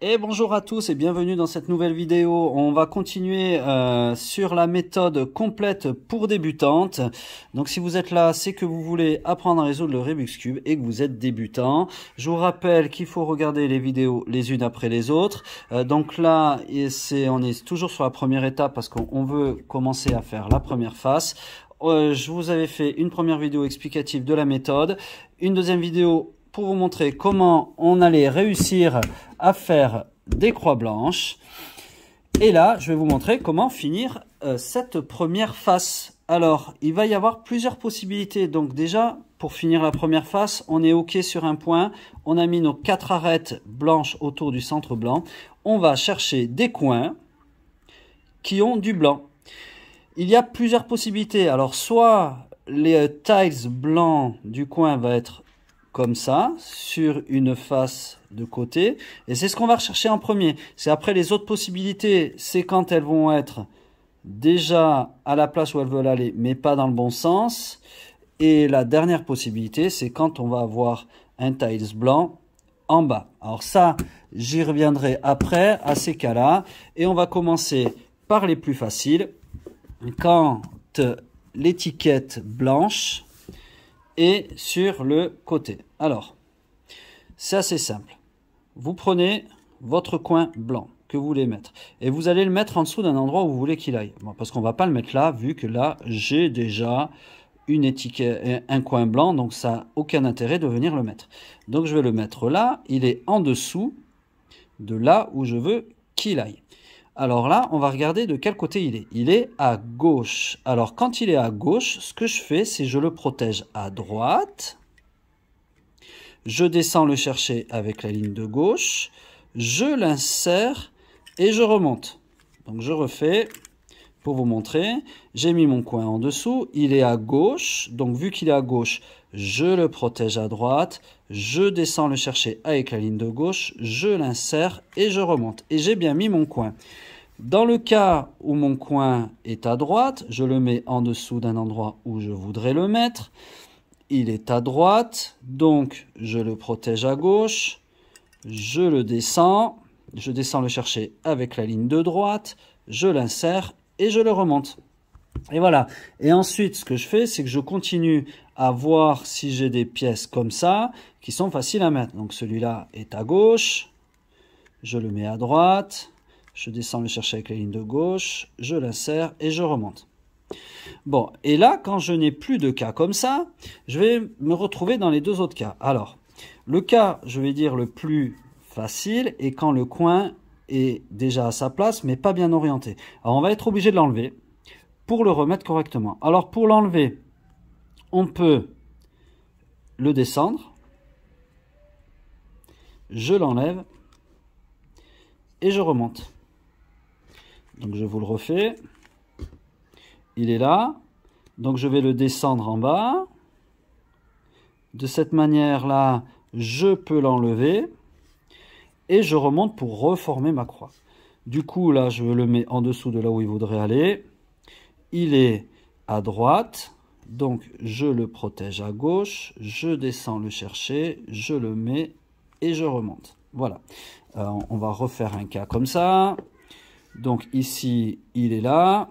Et bonjour à tous et bienvenue dans cette nouvelle vidéo. On va continuer sur la méthode complète pour débutantes. Donc si vous êtes là, c'est que vous voulez apprendre à résoudre le Rubik's Cube et que vous êtes débutant. Je vous rappelle qu'il faut regarder les vidéos les unes après les autres. Donc là, on est toujours sur la première étape parce qu'on veut commencer à faire la première face. Je vous avais fait une première vidéo explicative de la méthode, une deuxième vidéo pour vous montrer comment on allait réussir à faire des croix blanches. Et là, je vais vous montrer comment finir cette première face. Alors, il va y avoir plusieurs possibilités. Donc déjà, pour finir la première face, on est OK sur un point. On a mis nos 4 arêtes blanches autour du centre blanc. On va chercher des coins qui ont du blanc. Il y a plusieurs possibilités. Alors, soit les tiles blancs du coin va être comme ça, sur une face de côté. Et c'est ce qu'on va rechercher en premier. C'est après les autres possibilités, c'est quand elles vont être déjà à la place où elles veulent aller, mais pas dans le bon sens. Et la dernière possibilité, c'est quand on va avoir un tiles blanc en bas. Alors ça, j'y reviendrai après à ces cas-là. Et on va commencer par les plus faciles. Quand l'étiquette blanche et sur le côté. Alors, c'est assez simple. Vous prenez votre coin blanc que vous voulez mettre et vous allez le mettre en dessous d'un endroit où vous voulez qu'il aille. Bon, parce qu'on ne va pas le mettre là, vu que là, j'ai déjà une étiquette, un coin blanc, donc ça n'a aucun intérêt de venir le mettre. Donc, je vais le mettre là. Il est en dessous de là où je veux qu'il aille. Alors là, on va regarder de quel côté il est. Il est à gauche. Alors, quand il est à gauche, ce que je fais, c'est je le protège à droite. Je descends le chercher avec la ligne de gauche. Je l'insère et je remonte. Donc, je refais pour vous montrer. J'ai mis mon coin en dessous. Il est à gauche. Donc, vu qu'il est à gauche, je le protège à droite. Je descends le chercher avec la ligne de gauche. Je l'insère et je remonte. Et j'ai bien mis mon coin. Dans le cas où mon coin est à droite, je le mets en dessous d'un endroit où je voudrais le mettre. Il est à droite, donc je le protège à gauche. Je le descends. Je descends le chercher avec la ligne de droite. Je l'insère et je le remonte. Et voilà. Et ensuite, ce que je fais, c'est que je continue à voir si j'ai des pièces comme ça qui sont faciles à mettre. Donc celui-là est à gauche. Je le mets à droite. Je descends le chercher avec la ligne de gauche. Je l'insère et je remonte. Bon, et là, quand je n'ai plus de cas comme ça, je vais me retrouver dans les deux autres cas. Alors, le cas, je vais dire le plus facile, est quand le coin est déjà à sa place, mais pas bien orienté. Alors, on va être obligé de l'enlever pour le remettre correctement. Alors, pour l'enlever, on peut le descendre. Je l'enlève et je remonte. Donc, je vous le refais. Il est là. Donc, je vais le descendre en bas. De cette manière-là, je peux l'enlever. Et je remonte pour reformer ma croix. Du coup, là, je le mets en dessous de là où il voudrait aller. Il est à droite. Donc, je le protège à gauche. Je descends le chercher. Je le mets et je remonte. Voilà. On va refaire un cas comme ça. Donc, ici, il est là.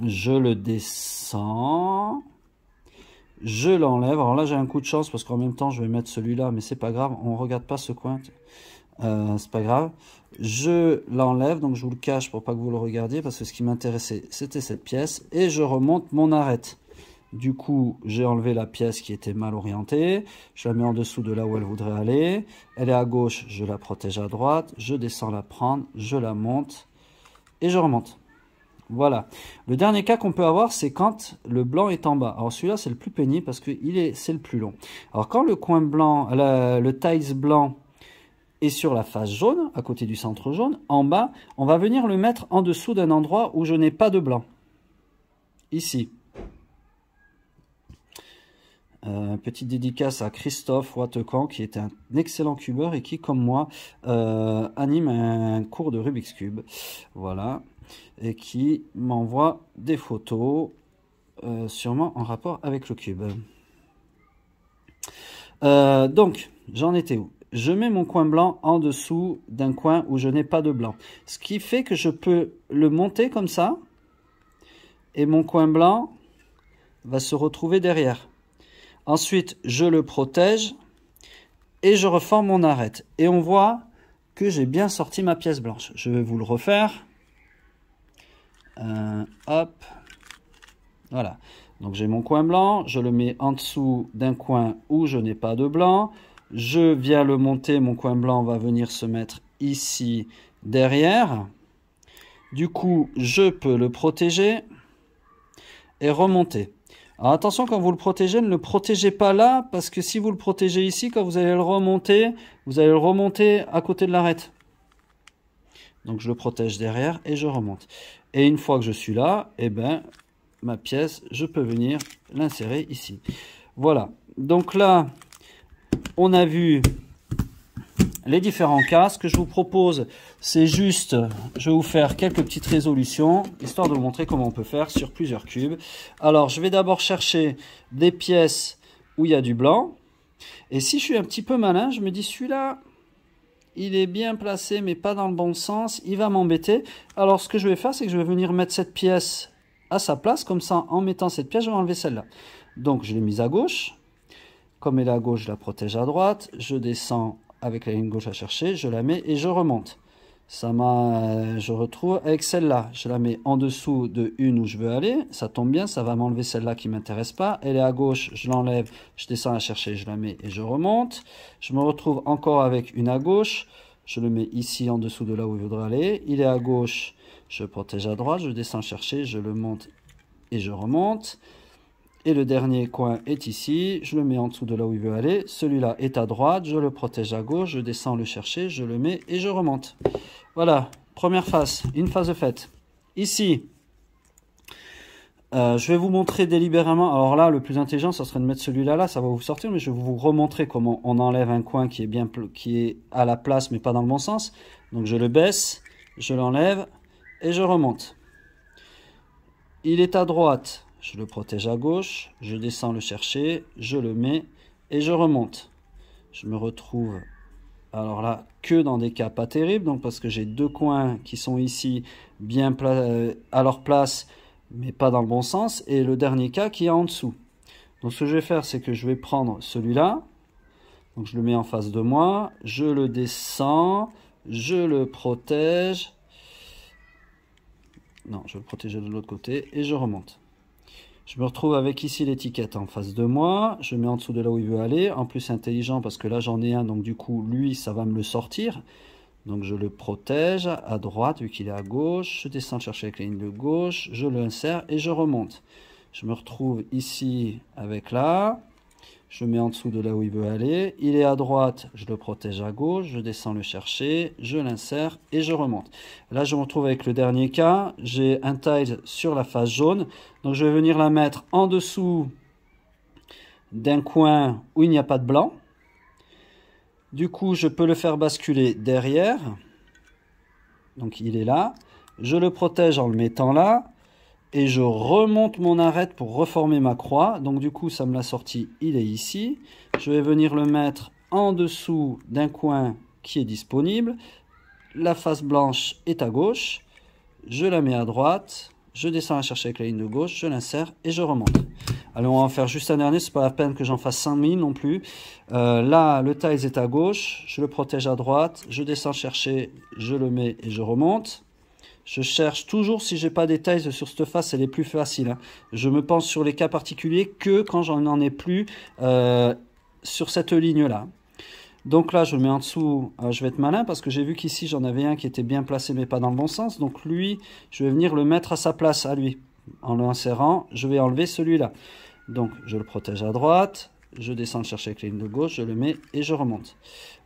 Je le descends. Je l'enlève. Alors là, j'ai un coup de chance parce qu'en même temps, je vais mettre celui-là, mais c'est pas grave. On ne regarde pas ce coin. C'est pas grave. Je l'enlève, donc je vous le cache pour pas que vous le regardiez parce que ce qui m'intéressait, c'était cette pièce. Et je remonte mon arête. Du coup, j'ai enlevé la pièce qui était mal orientée. Je la mets en dessous de là où elle voudrait aller. Elle est à gauche, je la protège à droite. Je descends la prendre, je la monte et je remonte. Voilà. Le dernier cas qu'on peut avoir, c'est quand le blanc est en bas. Alors celui-là, c'est le plus pénible parce que c'est le plus long. Alors quand le coin blanc, le tiles blanc est sur la face jaune, à côté du centre jaune, en bas, on va venir le mettre en dessous d'un endroit où je n'ai pas de blanc. Ici. Petite dédicace à Christophe Wattecan, qui est un excellent cubeur et qui, comme moi, anime un cours de Rubik's Cube. Voilà. Et qui m'envoie des photos, sûrement en rapport avec le cube. Donc, j'en étais où? je mets mon coin blanc en dessous d'un coin où je n'ai pas de blanc. Ce qui fait que je peux le monter comme ça. Et mon coin blanc va se retrouver derrière. Ensuite, je le protège et je reforme mon arête. Et on voit que j'ai bien sorti ma pièce blanche. Je vais vous le refaire. Hop. Voilà. Donc j'ai mon coin blanc, je le mets en dessous d'un coin où je n'ai pas de blanc. Je viens le monter, mon coin blanc va venir se mettre ici derrière. Du coup, je peux le protéger et remonter. Alors attention, quand vous le protégez, ne le protégez pas là, parce que si vous le protégez ici, quand vous allez le remonter, vous allez le remonter à côté de l'arête. Donc je le protège derrière et je remonte. Et une fois que je suis là, eh ben, ma pièce, je peux venir l'insérer ici. Voilà. Donc là, on a vu les différents cas. Ce que je vous propose, c'est juste, je vais vous faire quelques petites résolutions, histoire de vous montrer comment on peut faire sur plusieurs cubes. Alors, je vais d'abord chercher des pièces où il y a du blanc. Et si je suis un petit peu malin, je me dis, celui-là, il est bien placé, mais pas dans le bon sens. Il va m'embêter. Alors, ce que je vais faire, c'est que je vais venir mettre cette pièce à sa place. Comme ça, en mettant cette pièce, je vais enlever celle-là. Donc, je l'ai mise à gauche. Comme elle est à gauche, je la protège à droite. Je descends avec la ligne gauche à chercher. Je la mets et je remonte. Je retrouve avec celle-là. Je la mets en dessous de une où je veux aller. Ça tombe bien, ça va m'enlever celle-là qui ne m'intéresse pas. Elle est à gauche, je l'enlève. Je descends à chercher, je la mets et je remonte. Je me retrouve encore avec une à gauche. Je le mets ici en dessous de là où il voudrait aller. Il est à gauche. Je protège à droite, je descends chercher, je le monte et je remonte. Et le dernier coin est ici, je le mets en dessous de là où il veut aller. Celui-là est à droite, je le protège à gauche, je descends le chercher, je le mets et je remonte. Voilà, première phase, une phase faite. Ici, je vais vous montrer délibérément. Alors là, le plus intelligent, ça serait de mettre celui-là, là, ça va vous sortir, mais je vais vous remontrer comment on enlève un coin qui est à la place, mais pas dans le bon sens. Donc je le baisse, je l'enlève et je remonte. Il est à droite, je le protège à gauche, je descends le chercher, je le mets et je remonte. Je me retrouve, alors là, que dans des cas pas terribles, donc parce que j'ai deux coins qui sont ici bien à leur place, mais pas dans le bon sens, et le dernier cas qui est en dessous. Donc ce que je vais faire, c'est que je vais prendre celui-là, donc je le mets en face de moi, je le descends, je le protège. Non, je vais le protéger de l'autre côté et je remonte. Je me retrouve avec ici l'étiquette en face de moi. Je mets en dessous de là où il veut aller. En plus, c'est intelligent parce que là, j'en ai un. Donc, du coup, lui, ça va me le sortir. Donc, je le protège à droite vu qu'il est à gauche. Je descends chercher avec la ligne de gauche. Je l'insère et je remonte. Je me retrouve ici avec là. Je mets en dessous de là où il veut aller. Il est à droite, je le protège à gauche. Je descends le chercher, je l'insère et je remonte. Là, je me retrouve avec le dernier cas. J'ai un tile sur la face jaune. Donc, je vais venir la mettre en dessous d'un coin où il n'y a pas de blanc. Du coup, je peux le faire basculer derrière. Donc, il est là. Je le protège en le mettant là. Et je remonte mon arête pour reformer ma croix. Donc du coup, ça me l'a sorti, il est ici. Je vais venir le mettre en dessous d'un coin qui est disponible. La face blanche est à gauche. Je la mets à droite. Je descends à chercher avec la ligne de gauche. Je l'insère et je remonte. Allez, on va en faire juste un dernier. C'est pas la peine que j'en fasse 5000 non plus. Là, le tiles est à gauche. Je le protège à droite. Je descends chercher. Je le mets et je remonte. Je cherche toujours, si j'ai pas des tiles sur cette face, elle est plus facile. Hein. Je me pense sur les cas particuliers que quand j'en ai plus sur cette ligne-là. Donc là, je le mets en dessous, je vais être malin parce que j'ai vu qu'ici, j'en avais un qui était bien placé mais pas dans le bon sens. Donc lui, je vais venir le mettre à sa place, à lui. En l'insérant, je vais enlever celui-là. Donc je le protège à droite, je descends le chercher avec la ligne de gauche, je le mets et je remonte.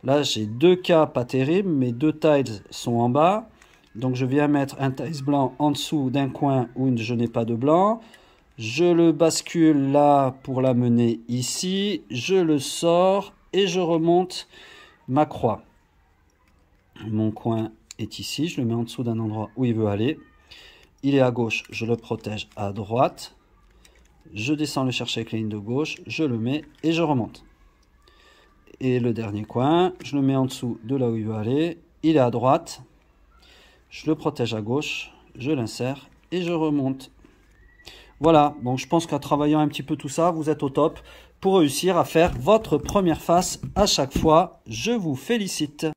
Là, j'ai deux cas pas terribles, mes deux tiles sont en bas. Donc je viens mettre un tiles blanc en dessous d'un coin où je n'ai pas de blanc. Je le bascule là pour l'amener ici. Je le sors et je remonte ma croix. Mon coin est ici. Je le mets en dessous d'un endroit où il veut aller. Il est à gauche. Je le protège à droite. Je descends le chercher avec la ligne de gauche. Je le mets et je remonte. Et le dernier coin, je le mets en dessous de là où il veut aller. Il est à droite. Je le protège à gauche. Je l'insère et je remonte. Voilà, donc je pense qu'en travaillant un petit peu tout ça, vous êtes au top pour réussir à faire votre première face à chaque fois. Je vous félicite.